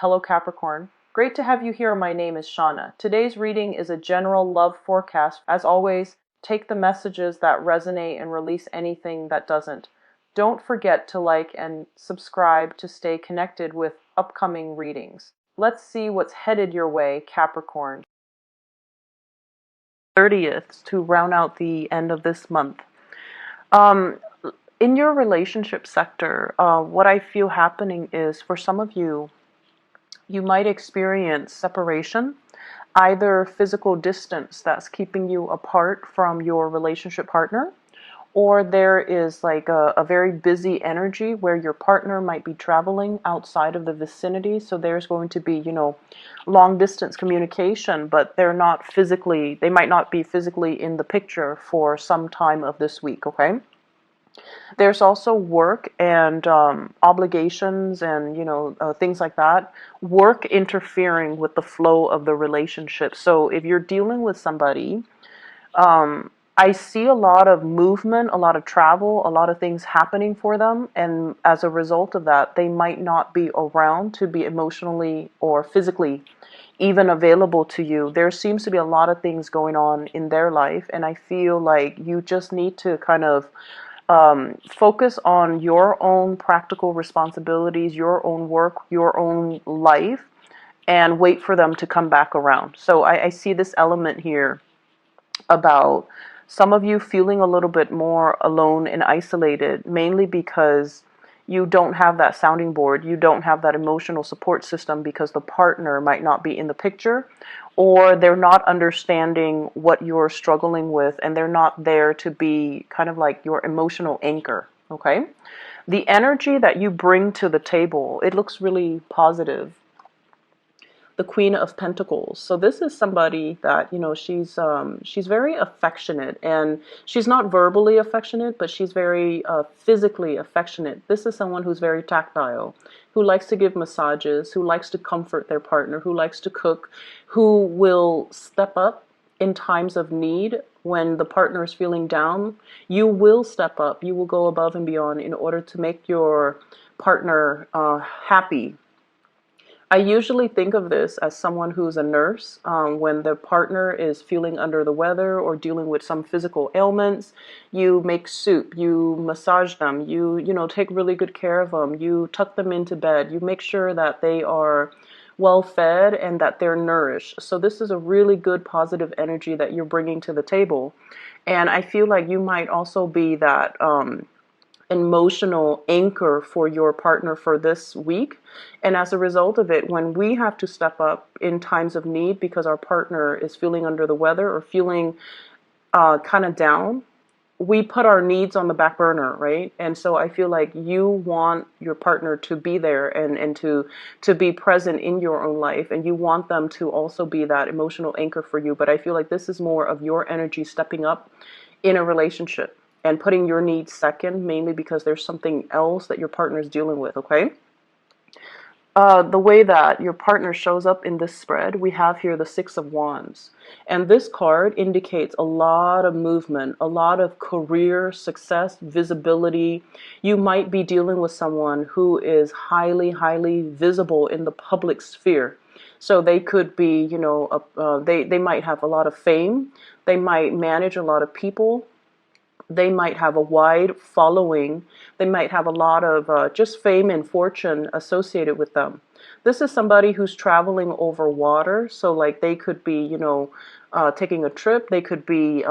Hello Capricorn. Great to have you here. My name is Shauna. Today's reading is a general love forecast. As always, take the messages that resonate and release anything that doesn't. Don't forget to like and subscribe to stay connected with upcoming readings. Let's see what's headed your way, Capricorn. 30th to round out the end of this month. In your relationship sector, what I feel happening is for some of you, you might experience separation, either physical distance that's keeping you apart from your relationship partner, or there is like a very busy energy where your partner might be traveling outside of the vicinity. So there's going to be, long distance communication, but they might not be physically in the picture for some time of this week, okay? There's also work and obligations and, things like that. Work interfering with the flow of the relationship. So if you're dealing with somebody, I see a lot of movement, a lot of travel, a lot of things happening for them. And as a result of that, they might not be around to be emotionally or physically even available to you. There seems to be a lot of things going on in their life. And I feel like you just need to kind of focus on your own practical responsibilities, your own work, your own life, and wait for them to come back around. So I see this element here about some of you feeling a little bit more alone and isolated, mainly because you don't have that sounding board, you don't have that emotional support system because the partner might not be in the picture, or they're not understanding what you're struggling with, and they're not there to be kind of like your emotional anchor, okay? The energy that you bring to the table, it looks really positive. The Queen of Pentacles. So this is somebody that, she's very affectionate, and she's not verbally affectionate, but she's very physically affectionate. This is someone who's very tactile, who likes to give massages, who likes to comfort their partner, who likes to cook, who will step up in times of need. When the partner is feeling down, you will step up. You will go above and beyond in order to make your partner happy. I usually think of this as someone who's a nurse. When the partner is feeling under the weather or dealing with some physical ailments, you make soup, you massage them, you take really good care of them, you tuck them into bed, you make sure that they are well fed and that they're nourished. So this is a really good positive energy that you're bringing to the table. And I feel like you might also be that emotional anchor for your partner for this week. And as a result of it, when we have to step up in times of need because our partner is feeling under the weather or feeling kind of down, we put our needs on the back burner, right? And so I feel like you want your partner to be there and to be present in your own life, and you want them to also be that emotional anchor for you. But I feel like this is more of your energy stepping up in a relationship and putting your needs second, mainly because there's something else that your partner is dealing with, okay? The way that your partner shows up in this spread, we have here the Six of Wands. And this card indicates a lot of movement, a lot of career success, visibility. You might be dealing with someone who is highly, highly visible in the public sphere. So they could be, they might have a lot of fame. They might manage a lot of people. They might have a wide following. They might have a lot of just fame and fortune associated with them. This is somebody who's traveling over water. So like they could be, taking a trip. They could be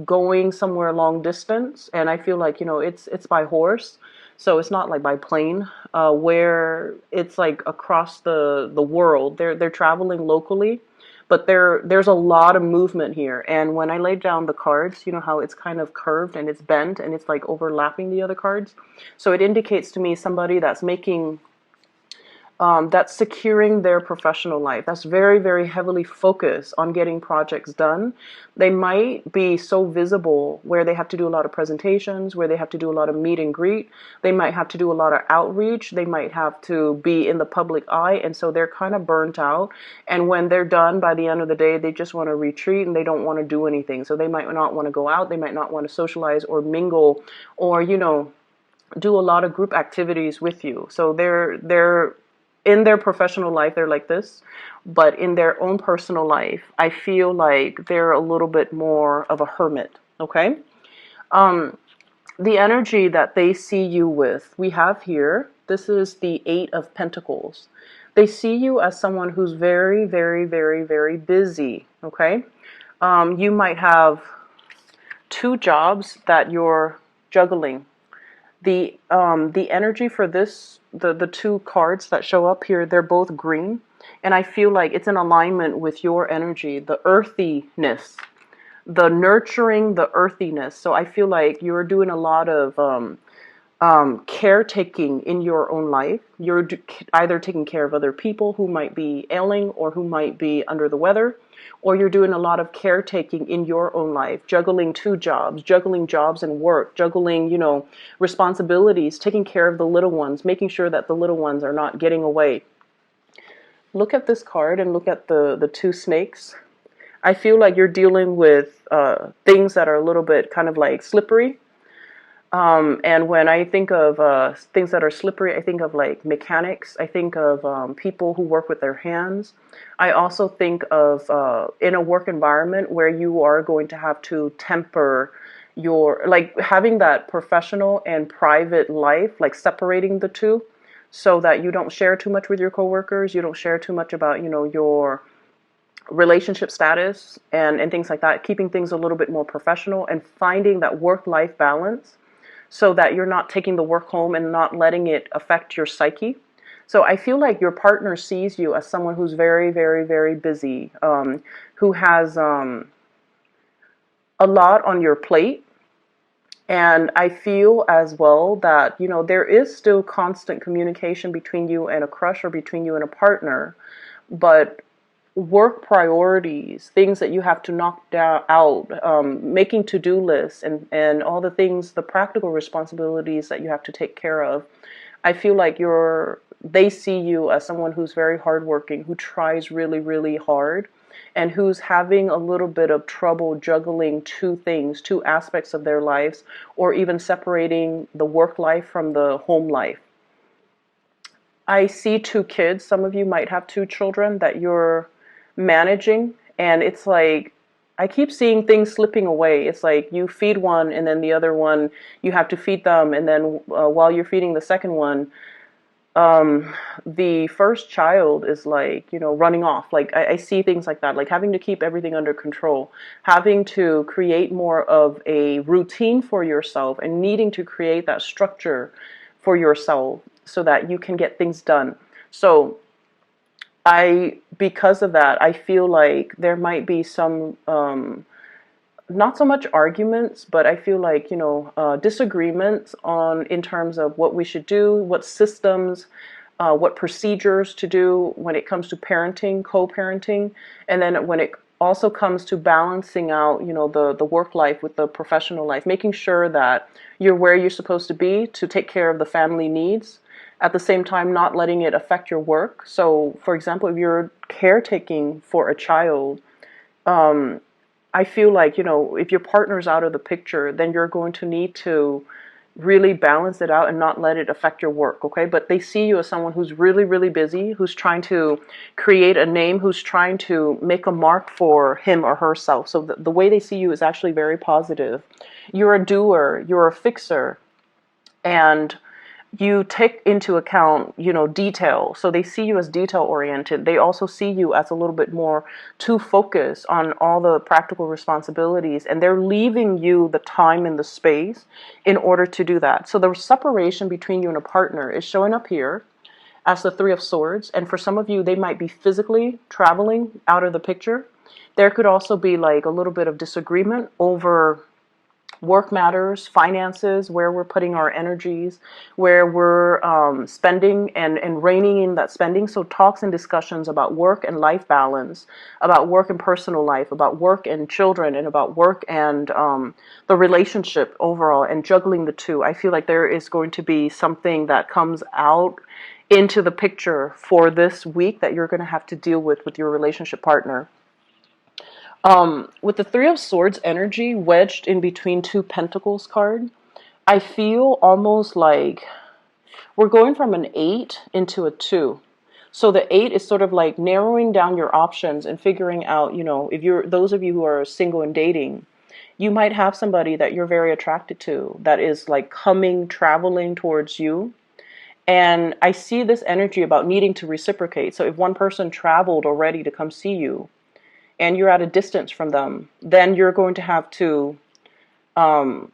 going somewhere long distance. And I feel like, it's by horse. So it's not like by plane, where it's like across the world. They're traveling locally. But there's a lot of movement here. And when I laid down the cards, you know how it's kind of curved and it's bent and it's like overlapping the other cards. So it indicates to me somebody that's making, that's securing their professional life. That's very, very heavily focused on getting projects done. They might be so visible where they have to do a lot of presentations, where they have to do a lot of meet and greet. They might have to do a lot of outreach. They might have to be in the public eye. And so they're kind of burnt out. And when they're done by the end of the day, they just want to retreat and they don't want to do anything. So they might not want to go out. They might not want to socialize or mingle or, do a lot of group activities with you. So they're in their professional life, they're like this, but in their own personal life, I feel like they're a little bit more of a hermit, okay? Um, the energy that they see you with, we have here, this is the Eight of Pentacles. They see you as someone who's very, very, very, very busy, okay? You might have two jobs that you're juggling. The energy for this, the two cards that show up here, they're both green, and I feel like it's in alignment with your energy, the earthiness, the nurturing, the earthiness. So I feel like you're doing a lot of caretaking in your own life. You're either taking care of other people who might be ailing or who might be under the weather, or you're doing a lot of caretaking in your own life, juggling two jobs, juggling jobs and work, juggling, responsibilities, taking care of the little ones, making sure that the little ones are not getting away. Look at this card and look at the two snakes. I feel like you're dealing with things that are a little bit kind of like slippery. And when I think of things that are slippery, I think of like mechanics. I think of people who work with their hands. I also think of in a work environment where you are going to have to temper your, like having that professional and private life, like separating the two so that you don't share too much with your coworkers. You don't share too much about, your relationship status and things like that, keeping things a little bit more professional and finding that work-life balance so that you're not taking the work home and not letting it affect your psyche. So I feel like your partner sees you as someone who's very, very, very busy, who has a lot on your plate. And I feel as well that, there is still constant communication between you and a crush or between you and a partner, but work priorities, things that you have to knock out, making to-do lists and all the things, the practical responsibilities that you have to take care of. I feel like they see you as someone who's very hardworking, who tries really, really hard, and who's having a little bit of trouble juggling two things, two aspects of their lives, or even separating the work life from the home life. I see two kids. Some of you might have two children that you're managing, and it's like I keep seeing things slipping away. It's like you feed one and then the other one you have to feed them, and then while you're feeding the second one, the first child is like running off. Like I see things like that, like having to keep everything under control, having to create more of a routine for yourself and needing to create that structure for yourself so that you can get things done. So because of that, I feel like there might be some, not so much arguments, but I feel like, disagreements in terms of what we should do, what systems, what procedures to do when it comes to parenting, co-parenting, and then when it also comes to balancing out, the work life with the professional life, making sure that you're where you're supposed to be to take care of the family needs, at the same time not letting it affect your work. So, for example, if you're caretaking for a child, I feel like, if your partner's out of the picture, then you're going to need to really balance it out and not let it affect your work, okay? But they see you as someone who's really, really busy, who's trying to create a name, who's trying to make a mark for him or herself. So the way they see you is actually very positive. You're a doer, you're a fixer, and you take into account, detail. So they see you as detail oriented. They also see you as a little bit more to focus on all the practical responsibilities, and they're leaving you the time and the space in order to do that. So the separation between you and a partner is showing up here as the Three of Swords. And for some of you, they might be physically traveling out of the picture. There could also be like a little bit of disagreement over work matters, finances, where we're putting our energies, where we're spending and reining in that spending. So talks and discussions about work and life balance, about work and personal life, about work and children, and about work and the relationship overall, and juggling the two. I feel like there is going to be something that comes out into the picture for this week that you're going to have to deal with your relationship partner. With the Three of Swords energy wedged in between two Pentacles card, I feel almost like we're going from an 8 into a 2. So the 8 is sort of like narrowing down your options and figuring out, if you're those of you who are single and dating, you might have somebody that you're very attracted to that is like coming, traveling towards you. And I see this energy about needing to reciprocate. So if one person traveled already to come see you and you're at a distance from them, then you're going to have to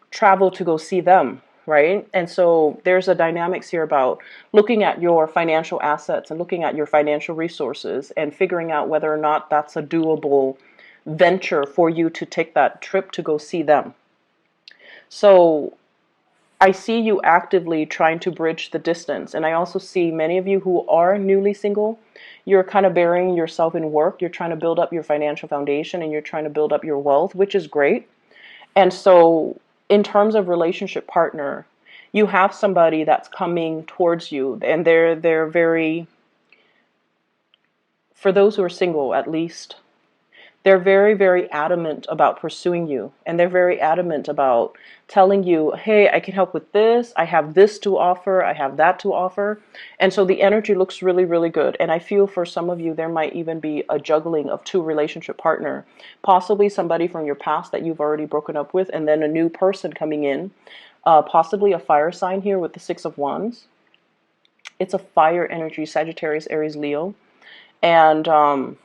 travel to go see them, right? And so there's a dynamics here about looking at your financial assets and looking at your financial resources and figuring out whether or not that's a doable venture for you to take that trip to go see them. So I see you actively trying to bridge the distance. And I also see many of you who are newly single, you're kind of burying yourself in work. You're trying to build up your financial foundation and you're trying to build up your wealth, which is great. And so in terms of relationship partner, you have somebody that's coming towards you, and they're very, for those who are single at least, they're very, very adamant about pursuing you. And they're very adamant about telling you, hey, I can help with this. I have this to offer. I have that to offer. And so the energy looks really, really good. And I feel for some of you, there might even be a juggling of two relationship partner, possibly somebody from your past that you've already broken up with, and then a new person coming in, possibly a fire sign here with the 6 of Wands. It's a fire energy, Sagittarius, Aries, Leo. And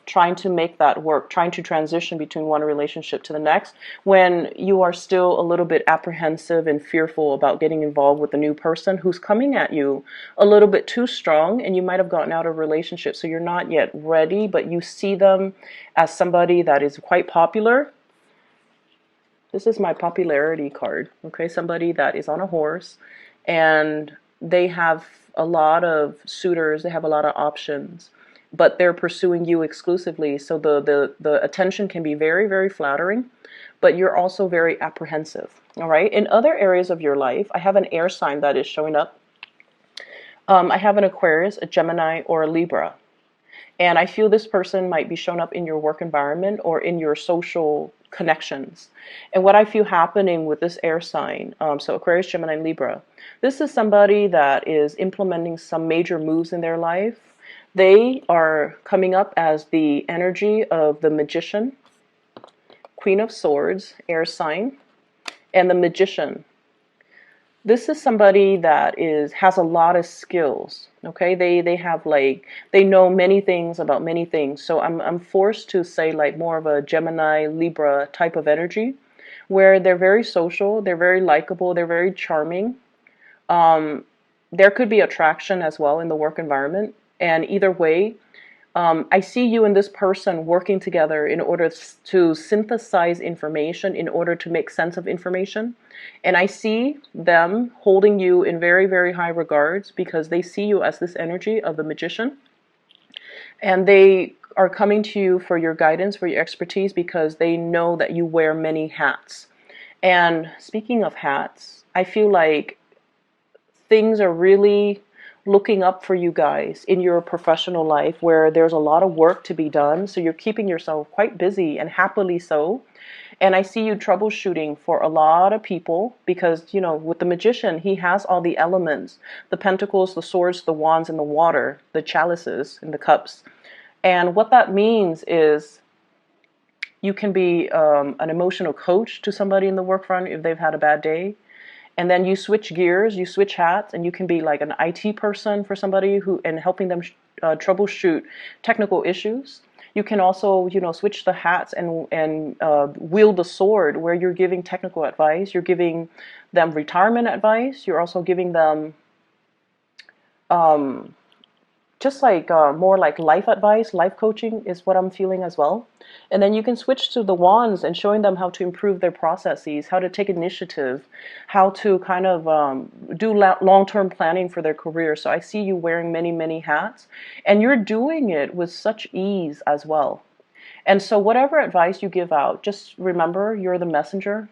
trying to make that work, trying to transition between one relationship to the next when you are still a little bit apprehensive and fearful about getting involved with a new person who's coming at you a little bit too strong, and you might have gotten out of a relationship, so you're not yet ready, but you see them as somebody that is quite popular. This is my popularity card, okay? Somebody that is on a horse, and they have a lot of suitors, they have a lot of options, but they're pursuing you exclusively. So the attention can be very, very flattering, but you're also very apprehensive. All right. In other areas of your life, I have an air sign that is showing up. I have an Aquarius, a Gemini, or a Libra. And I feel this person might be shown up in your work environment or in your social connections. And what I feel happening with this air sign, so Aquarius, Gemini, Libra, this is somebody that is implementing some major moves in their life. They are coming up as the energy of the Magician, Queen of Swords, air sign, and the Magician. This is somebody that has a lot of skills. Okay, they have they know many things about many things. So I'm forced to say like more of a Gemini, Libra type of energy, where they're very social, they're very likable, they're very charming. There could be attraction as well in the work environment. And either way, I see you and this person working together in order to synthesize information, in order to make sense of information. And I see them holding you in very, very high regards because they see you as this energy of the Magician. And they are coming to you for your guidance, for your expertise, because they know that you wear many hats. And speaking of hats, I feel like things are really looking up for you guys in your professional life where there's a lot of work to be done. So you're keeping yourself quite busy, and happily so. And I see you troubleshooting for a lot of people because, with the Magician, he has all the elements, the pentacles, the swords, the wands, and the water, the chalices and the cups. And what that means is you can be an emotional coach to somebody in the work front if they've had a bad day. And then you switch gears, you switch hats, and you can be like an IT person for somebody and helping them troubleshoot technical issues. You can also, switch the hats and wield the sword where you're giving technical advice. You're giving them retirement advice. You're also giving them just like more like life advice, life coaching is what I'm feeling as well. And then you can switch to the wands and showing them how to improve their processes, how to take initiative, how to kind of do long-term planning for their career. So I see you wearing many, many hats, and you're doing it with such ease as well. And so whatever advice you give out, just remember you're the messenger.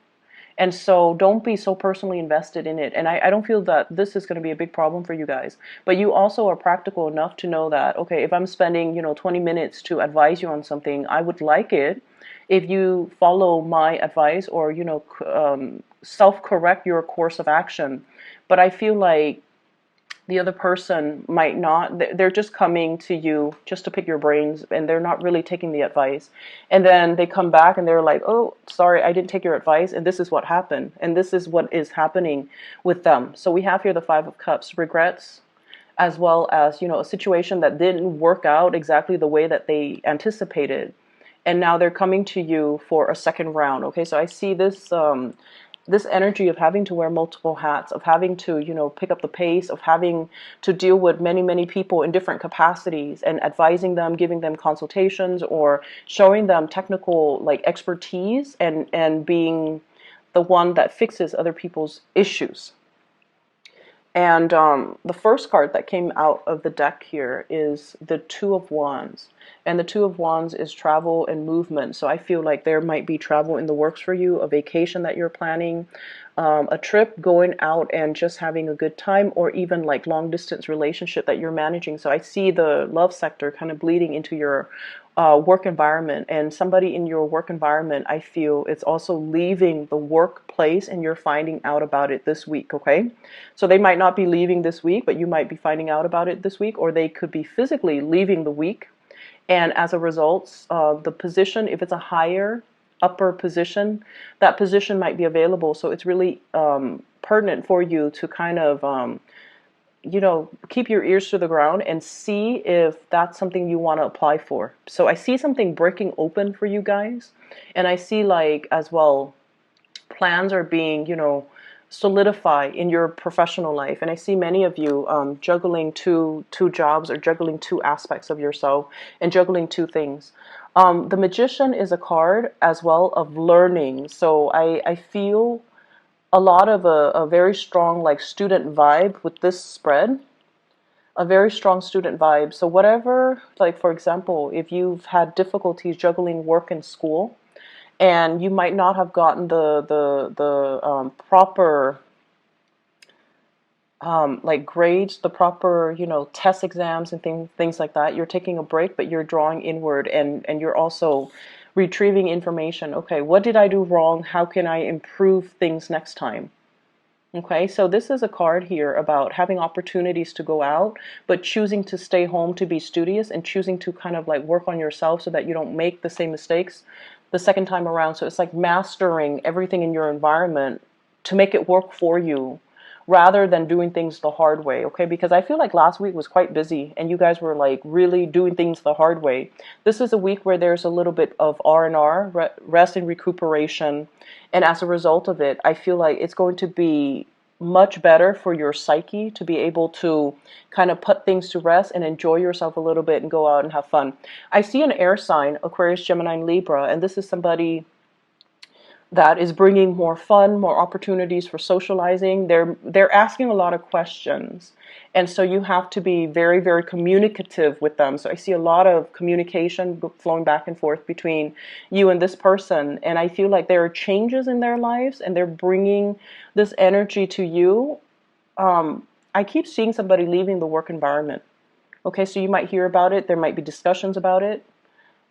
And so don't be so personally invested in it. And I don't feel that this is going to be a big problem for you guys. But you also are practical enough to know that, okay, if I'm spending, 20 minutes to advise you on something, I would like it if you follow my advice or, self-correct your course of action. But I feel like The other person might not, they're just coming to you just to pick your brains, and they're not really taking the advice. And then they come back and they're like, oh, sorry, I didn't take your advice, and this is what happened, and this is what is happening with them. So we have here the Five of Cups, regrets, as well as, a situation that didn't work out exactly the way that they anticipated, and now they're coming to you for a second round. Okay, so I see this energy of having to wear multiple hats, of having to, pick up the pace, of having to deal with many, many people in different capacities and advising them, giving them consultations, or showing them technical like expertise, and being the one that fixes other people's issues. And the first card that came out of the deck here is the Two of Wands. And the Two of Wands is travel and movement. So I feel like there might be travel in the works for you, a vacation that you're planning, a trip, going out and just having a good time, or even like long distance relationship that you're managing. So I see the love sector kind of bleeding into your work environment, and somebody in your work environment, I feel, it's also leaving the workplace, and you're finding out about it this week. Okay, so they might not be leaving this week, but you might be finding out about it this week, or they could be physically leaving the week, and as a result, the position, if it's a higher upper position, that position might be available. So it's really pertinent for you to kind of keep your ears to the ground and see if that's something you want to apply for. So I see something breaking open for you guys. And I see, like, as well, plans are being, solidify in your professional life. And I see many of you juggling two jobs, or juggling two aspects of yourself, and juggling two things. The Magician is a card as well of learning. So I feel a lot of a very strong like student vibe with this spread, a very strong student vibe. So whatever, like for example, if you've had difficulties juggling work and school, and you might not have gotten the proper like grades, the proper test exams and things like that. You're taking a break, but you're drawing inward, and you're also retrieving information. Okay, what did I do wrong? How can I improve things next time? Okay, so this is a card here about having opportunities to go out, but choosing to stay home to be studious, and choosing to kind of like work on yourself so that you don't make the same mistakes the second time around. So it's like mastering everything in your environment to make it work for you, rather than doing things the hard way. Okay, because I feel like last week was quite busy, and you guys were like really doing things the hard way. This is a week where there's a little bit of R&R, rest and recuperation, and as a result of it, I feel like it's going to be much better for your psyche to be able to kind of put things to rest and enjoy yourself a little bit and go out and have fun. I see an air sign, Aquarius, Gemini, and Libra, and this is somebody that is bringing more fun, more opportunities for socializing. They're asking a lot of questions, and so you have to be very, very communicative with them. So I see a lot of communication flowing back and forth between you and this person, and I feel like there are changes in their lives, and they're bringing this energy to you. I keep seeing somebody leaving the work environment. Okay, so you might hear about it. There might be discussions about it,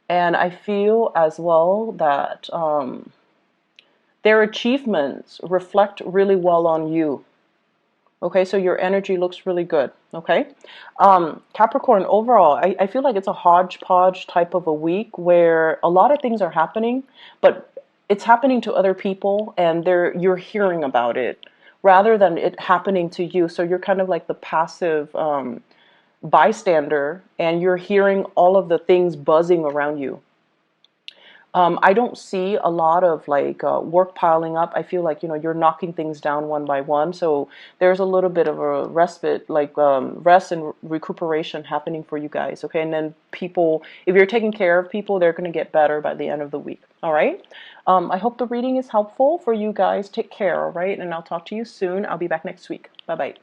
and I feel as well that their achievements reflect really well on you. Okay, so your energy looks really good. Okay, Capricorn, overall, I feel like it's a hodgepodge type of a week where a lot of things are happening, but it's happening to other people, and you're hearing about it rather than it happening to you. So you're kind of like the passive bystander, and you're hearing all of the things buzzing around you. I don't see a lot of like work piling up. I feel like you're knocking things down one by one. So there's a little bit of a respite, like rest and recuperation happening for you guys. Okay, and then people, if you're taking care of people, they're going to get better by the end of the week. All right. I hope the reading is helpful for you guys. Take care. All right, and I'll talk to you soon. I'll be back next week. Bye bye.